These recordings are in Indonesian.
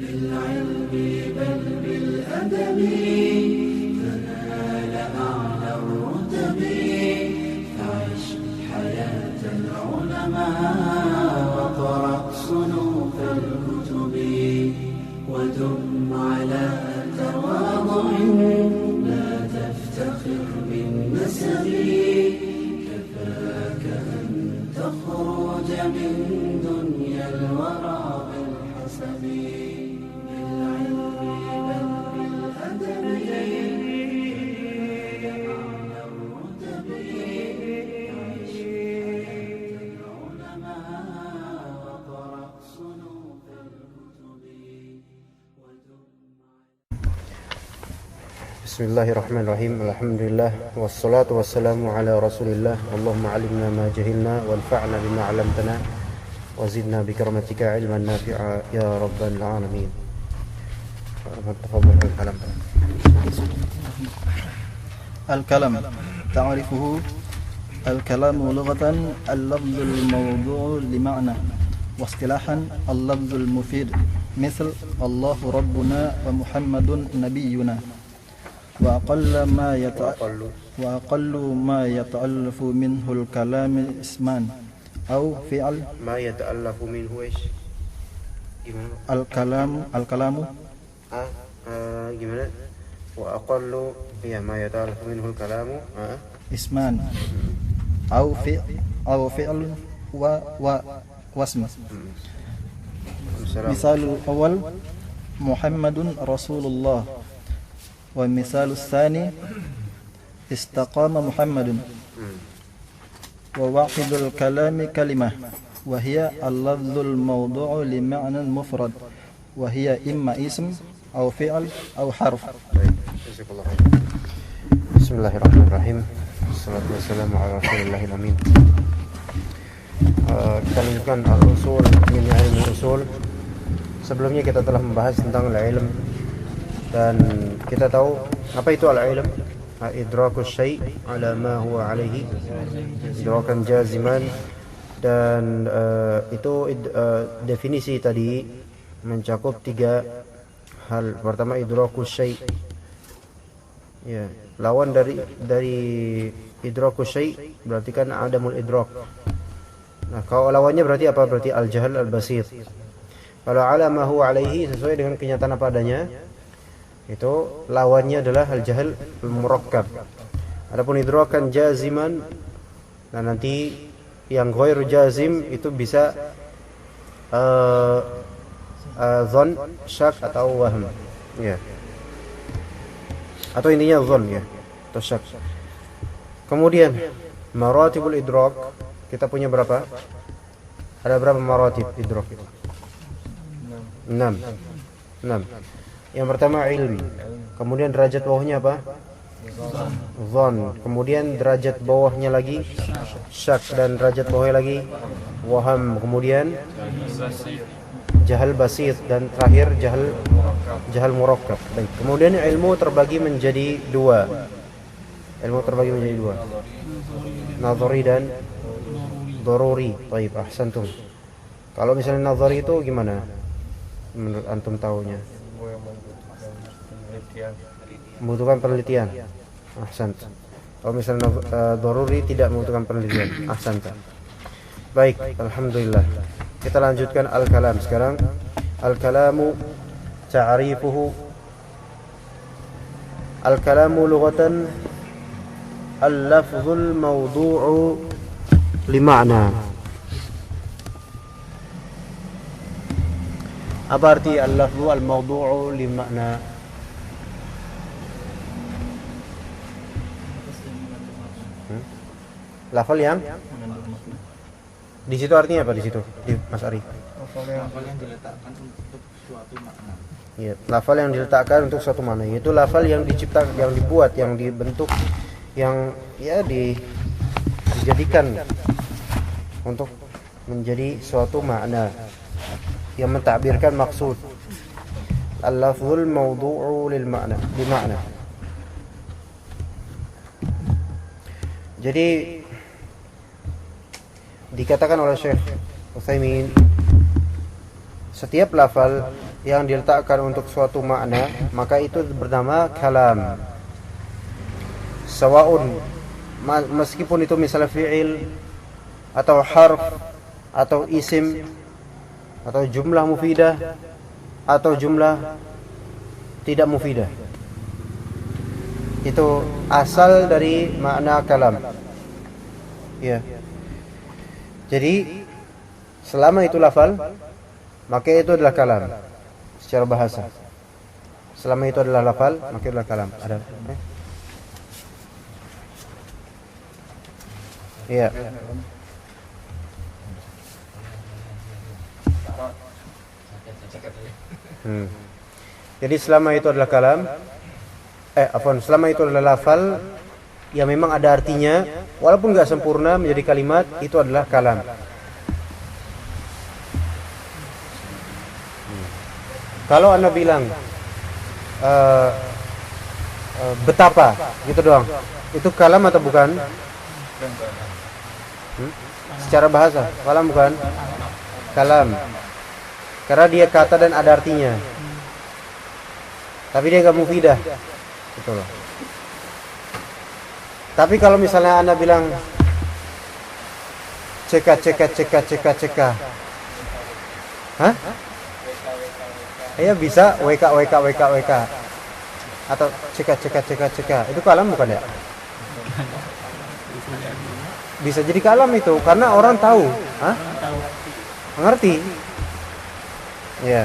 بالعلم بل بالأدب تنال أعلى الرتب فعش حياة العلماء وقرأ صنوف الكتب ودم على تواضع لا تفتخر بالنسب كفاك أن تخرج من دنيا الورى بالحسب بالعلم بل بالأدب أعلى الرتب عيش حياة العلماء وقرأ صنوف الكتب Bismillahirrahmanirrahim. Alhamdulillah wassalatu wassalamu ala Rasulillah. Allahumma 'allimna ma jahilna wanfa'na bima 'allamtana wa zidna bi karamatika 'ilman nafi'a ya rabbal alamin. Tafadhal kalam. Al-kalam ta'rifuhu al-kalamu lughatan al-lafdhu al-mawdu'u lima'na wa istilahan al-lafdhu al-mufid misl Allahu rabbuna wa Muhammadun nabiyyuna وأقل ما يتألف منه الكلام اسمان أو فعل ما يتألف منه إيش؟ الكلام gimana? وأقل ya ما يتألف منه الكلام اسمان أو فعل واسم. مثال الأول محمد رسول الله ومثال الثاني استقام محمد وواحد الكلام كلمة وهي اللفظ الموضوع لمعنى مفرد وهي إما اسم أو فعل أو حرف. Bismillahirrahmanirrahim. Wassalatu wassalamu ala Rasulillahil amin. Kita lanjutkan al-usul min ilmu usul. Sebelumnya kita telah membahas tentang al-ilm dan kita tahu apa itu al-ilm. Idrakus syai' ala ma huwa alaihi idrakan jaziman, dan itu definisi tadi mencakup tiga hal. Pertama idrakus syai', ya, lawan dari idrakus syai' berarti kan adamul idrak. Nah, kalau lawannya berarti apa? Berarti al-jahl al-basit. Kalau ala ma huwa alaihi sesuai dengan kenyataan apa adanya, itu lawannya adalah al-jahl al-murakkab. Adapun idrakan jaziman, nah nanti yang ghairu jazim itu bisa dhon, syak atau wahm, ya. Atau intinya dhon, ya, atau syak. Kemudian maratibul idrak kita punya berapa? Ada berapa maratib idrak? 6. Yang pertama ilm, kemudian derajat bawahnya apa? Dhon, kemudian derajat bawahnya lagi syak, dan derajat bawahnya lagi waham, kemudian jahal basit, dan terakhir jahal murakkab. Baik. Kemudian ilmu terbagi menjadi dua. Nazari dan daruri. Baik, ahsantum. Kalau misalnya nazari itu gimana menurut antum tahunya? Membutuhkan penelitian. Ahsan. Kalau misalnya daruri tidak membutuhkan penelitian. Ahsan. Baik, alhamdulillah. Kita lanjutkan al-kalam sekarang. Al-kalamu ta'rifuhu. Al-kalamu lughatan al-lafzul mawdu'u lima'na. Apa arti al-lafzu al-mawdu'u lima'na? Lafal yang di situ artinya apa di situ, di Mas Ari? Lafal yang diletakkan untuk suatu makna. Ya, lafal yang diletakkan untuk suatu makna, yaitu lafal yang diciptakan, yang dibuat, yang dibentuk, yang ya dijadikan untuk menjadi suatu makna yang mentakbirkan maksud. Al-lafzul mawdu'u lil makna, di makna. Jadi dikatakan oleh Syekh Utsaimin, setiap lafal yang diletakkan untuk suatu makna, maka itu bernama kalam. Sawaun, meskipun itu misalnya fi'il atau harf atau isim atau jumlah mufidah atau jumlah tidak mufidah, itu asal dari makna kalam. Ya. Jadi selama itu lafal, maka itu adalah kalam secara bahasa. Selama itu adalah lafal, maka itu adalah kalam. Ada? Iya. Jadi selama itu adalah kalam, selama itu adalah lafal yang memang ada artinya, walaupun nggak sempurna menjadi kalimat, itu adalah kalam. Kalau Anda bilang betapa, gitu doang, itu kalam atau bukan? Secara bahasa, kalam bukan? Kalam. Karena dia kata dan ada artinya. Tapi dia nggak mufidah. Gitu loh. Tapi kalau misalnya Anda bilang ceka. Hah? Ya bisa WK. Atau ceka. Itu kalam bukan ya? Bisa jadi kalam itu karena orang tahu. Hah? Mengerti? Ya.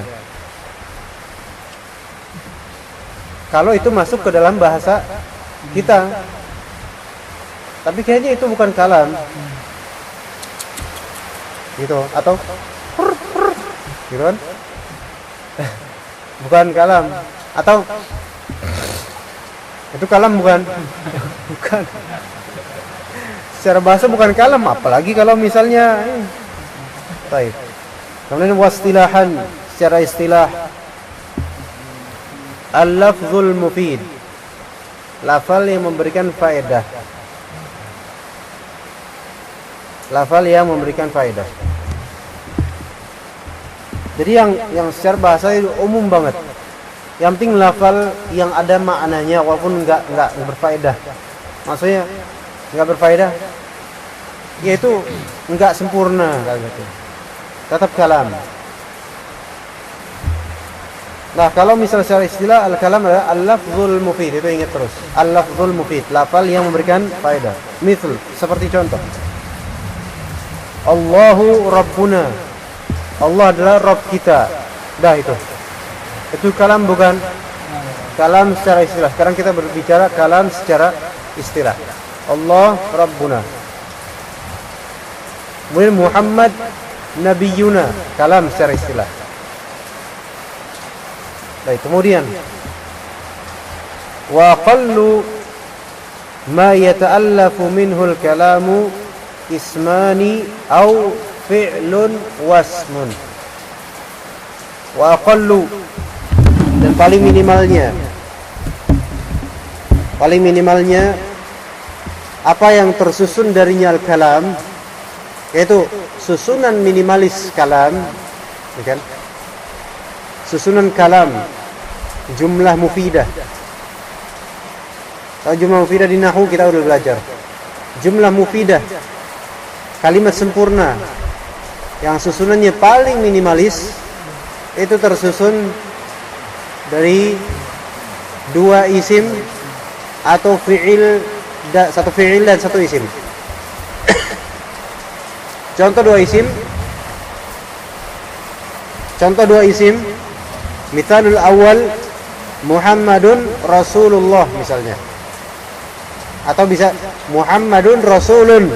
Kalau itu masuk ke dalam bahasa kita. Tapi kayaknya itu bukan kalam. Gitu atau gitu kan? Bukan kalam atau itu kalam bukan? Bukan. Secara bahasa bukan kalam, apalagi kalau misalnya baik. Kemudian wastilahan, secara istilah al-lafzul mufid, lafal yang memberikan faedah. Lafal yang memberikan faedah. Jadi yang secara bahasa itu umum banget. Yang penting lafal yang ada maknanya walaupun enggak berfaedah. Maksudnya enggak berfaedah, yaitu enggak sempurna gitu. Tetap kalam. Nah, kalau misal secara istilah al-kalam adalah al-lafzul mufid, itu ingat terus. Al-lafzul mufid, lafal yang memberikan faedah. Misal, seperti contoh. Allahu Rabbuna. Allah adalah Rabb kita. Dah itu. Itu kalam bukan? Kalam secara istilah. Sekarang kita berbicara kalam secara istilah. Allah Rabbuna. Kemudian Muhammad Nabiyuna, kalam secara istilah. Baik, kemudian wa aqallu ma yata'allafu minhu al-kalamu ismani au fi'lun wasmun. Wa aqallu, dan paling minimalnya apa yang tersusun darinya al-kalam, yaitu susunan minimalis kalam, kan? Susunan kalam, jumlah mufidah. Kalau jumlah mufidah di nahwu kita udah belajar. Jumlah mufidah, kalimat sempurna yang susunannya paling minimalis, itu tersusun dari dua isim atau fi'il, satu fi'il dan satu isim. Contoh dua isim. Mithalul awal Muhammadun Rasulullah misalnya. Atau bisa Muhammadun Rasulun.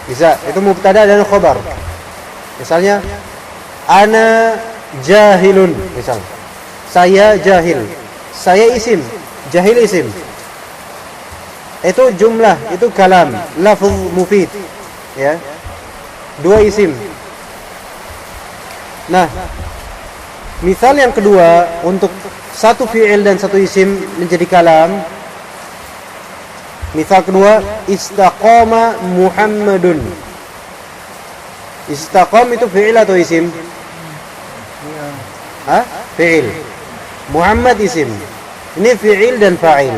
Bisa, itu mubtada dan khobar. Misalnya ana jahilun misalnya. Saya jahil. Saya isim, jahil isim. Itu jumlah, itu kalam, lafz mufid. Ya. Dua isim. Nah, misal yang kedua, untuk satu fi'il dan satu isim menjadi kalam. Misal kedua, istaqama Muhammadun. Istaqam itu fi'il atau isim? Hah? fi'il. Muhammad isim. Ini fi'il dan fa'il.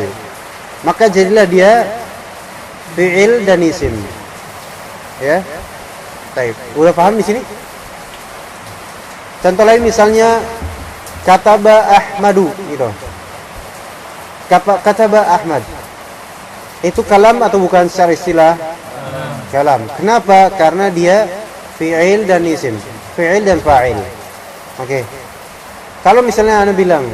Maka jadilah dia fi'il dan isim. Ya. Baik. Udah paham di sini? Contoh lain misalnya kataba Ahmadu gitu. Kataba Ahmad. Itu kalam atau bukan secara istilah? Kalam. Kenapa? Karena dia fi'il dan isim. Fi'il dan fa'il. Oke. Kalau misalnya Anda bilang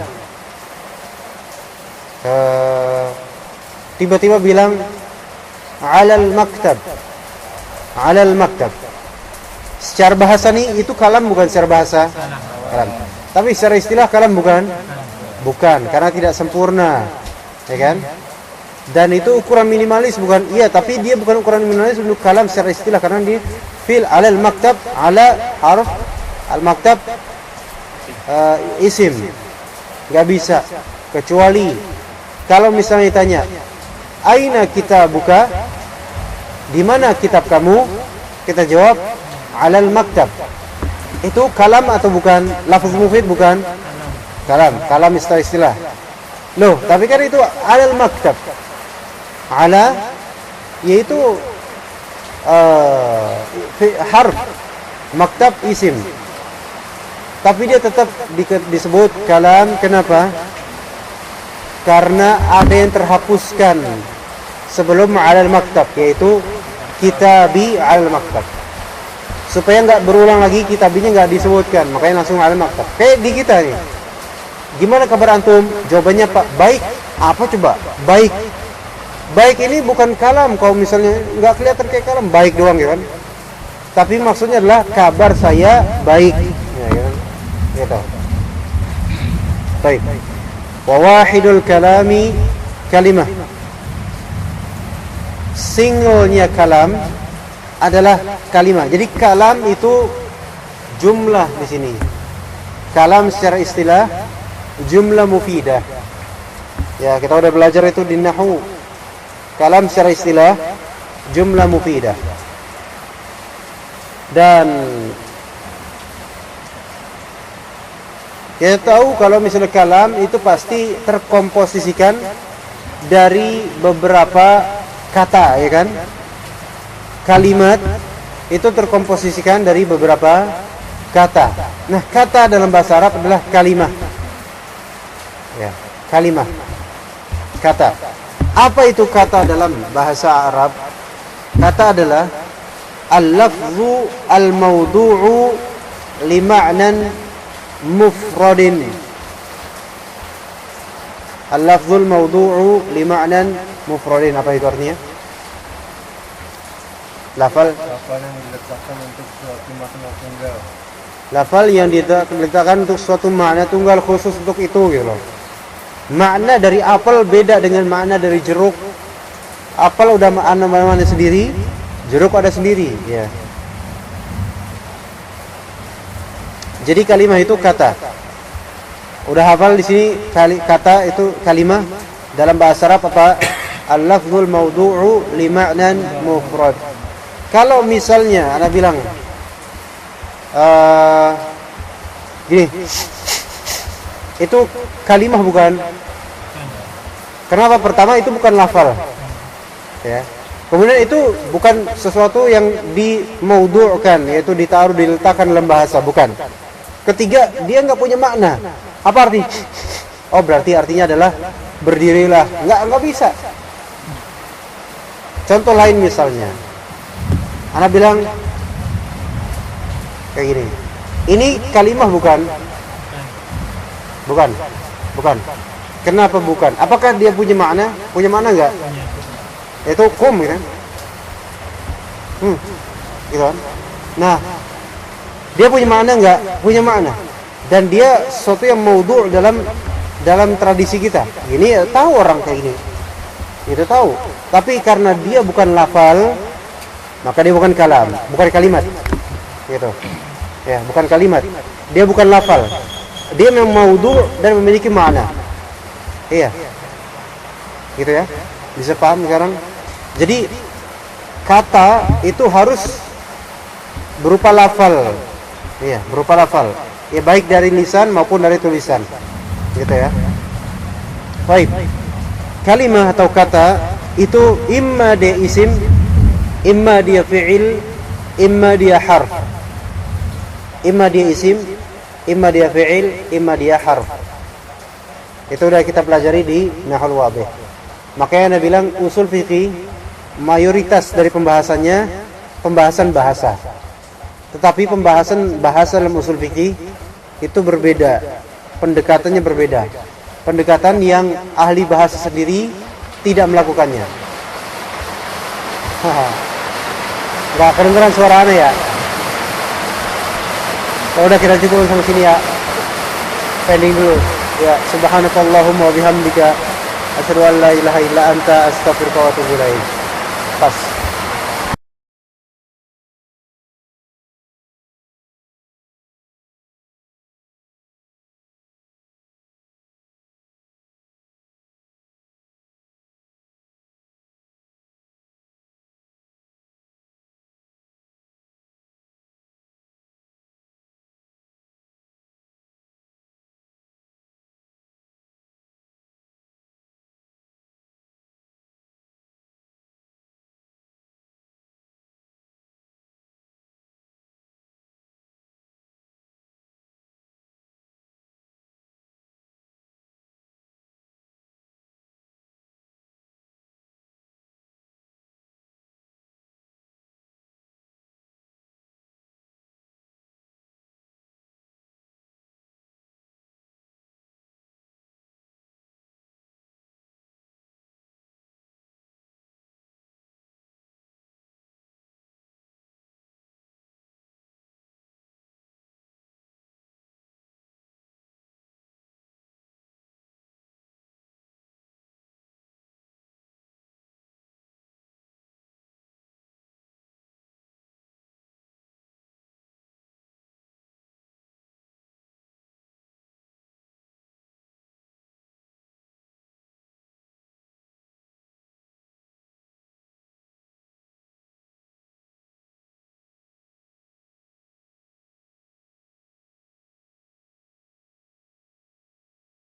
tiba-tiba bilang alal maktab. Alal maktab. Secara bahasa nih itu kalam bukan secara bahasa? Kalam. Tapi secara istilah kalam bukan? Bukan, karena tidak sempurna. Ya kan? Dan itu ukuran minimalis bukan? Iya, tapi dia bukan ukuran minimalis untuk kalam secara istilah karena dia fil alal maktab, ala harf al maktab isim. Enggak bisa kecuali kalau misalnya ditanya aina kitabuka, di mana kitab kamu? Kita jawab alal maktab. Itu kalam atau bukan? Lafaz mufid bukan? Kalam. Kalam istilah. Loh, tapi kan itu alal maktab. Ala yaitu harf, maktab isim. Tapi dia tetap disebut kalam. Kenapa? Karena ada yang terhapuskan sebelum alal maktab, yaitu kitabi alal maktab. Supaya nggak berulang lagi, kitabinya nggak disebutkan, makanya langsung alal maktab. Kayak di kita nih. Gimana kabar antum? Jawabannya Pak, baik. Apa coba? Baik. Baik ini bukan kalam. Kalau misalnya nggak kelihatan kayak kalam, baik doang ya kan? Tapi maksudnya adalah kabar saya baik. Ya kan? Gitu. Baik. Wa wahidul kalami kalimah. Singlenya kalam adalah kalimah. Jadi kalam itu jumlah di sini. Kalam secara istilah jumlah mufidah. Ya, kita udah belajar itu di nahwu. Kalam secara istilah jumlah mufidah. Dan kita tahu kalau misalnya kalam itu pasti terkomposisikan dari beberapa kata, ya kan? Kalimat itu terkomposisikan dari beberapa kata. Nah, kata dalam bahasa Arab adalah kalimah. Ya, kalimah. Kata. Apa itu kata dalam bahasa Arab? Kata adalah al-lafzu al-mawdu'u li ma'nan mufradin. Al-lafzu al-mawdu'u li ma'nan mufradin. Apa itu artinya? Lafal yang diletakkan untuk suatu makna tunggal. Lafal yang diletakkan untuk suatu makna tunggal khusus untuk itu gitu loh. Makna dari apel beda dengan makna dari jeruk. Apel udah makna sendiri, jeruk ada sendiri, ya. Jadi kalimah itu kata. Udah hafal di sini kata itu kalimah dalam bahasa Arab apa? Al-lafzul mawdu'u li ma'nan mufrad. Kalau misalnya Anda bilang gini, itu kalimah bukan? Kenapa? Pertama itu bukan lafal, ya. Kemudian itu bukan sesuatu yang dimaudu'kan, yaitu ditaruh, diletakkan dalam bahasa, bukan. Ketiga, dia nggak punya makna. Apa arti? Oh, berarti artinya adalah berdirilah. Nggak bisa. Contoh lain misalnya, Anda bilang kayak gini. Ini kalimah bukan? Bukan. Kenapa bukan? Apakah dia punya makna? Punya makna enggak? Itu kum gitu kan? Gitu kan? Nah, dia punya makna enggak? Punya makna. Dan dia sesuatu yang maudhu' dalam tradisi kita. Ini tahu orang kayak gini. Itu tahu. Tapi karena dia bukan lafal, maka dia bukan kalam, bukan kalimat. Gitu. Ya, bukan kalimat. Dia bukan lafal. Dia memang maudhu' dan memiliki makna. Iya. Gitu ya. Bisa paham sekarang? Jadi kata itu harus berupa lafal. Iya, berupa lafal. Ya baik dari lisan maupun dari tulisan. Gitu ya. Baik. Kalimah atau kata itu imma dia isim, imma dia fi'il, imma dia harf. Imma dia isim, imma dia fi'il, imma dia harf. Itu sudah kita pelajari di Nahul Wadih. Makanya Anda bilang usul fikih mayoritas dari pembahasannya pembahasan bahasa. Tetapi pembahasan bahasa dalam usul fikih itu berbeda. Pendekatannya berbeda. Pendekatan yang ahli bahasa sendiri tidak melakukannya. Enggak kedengeran suara aneh ya? Udah kita cukup sampai sini ya. Pending dulu. Ya, subhanakallahumma wa bihamdika asyhadu an la ilaha illa anta astaghfiruka wa atubu ilaik. Pas.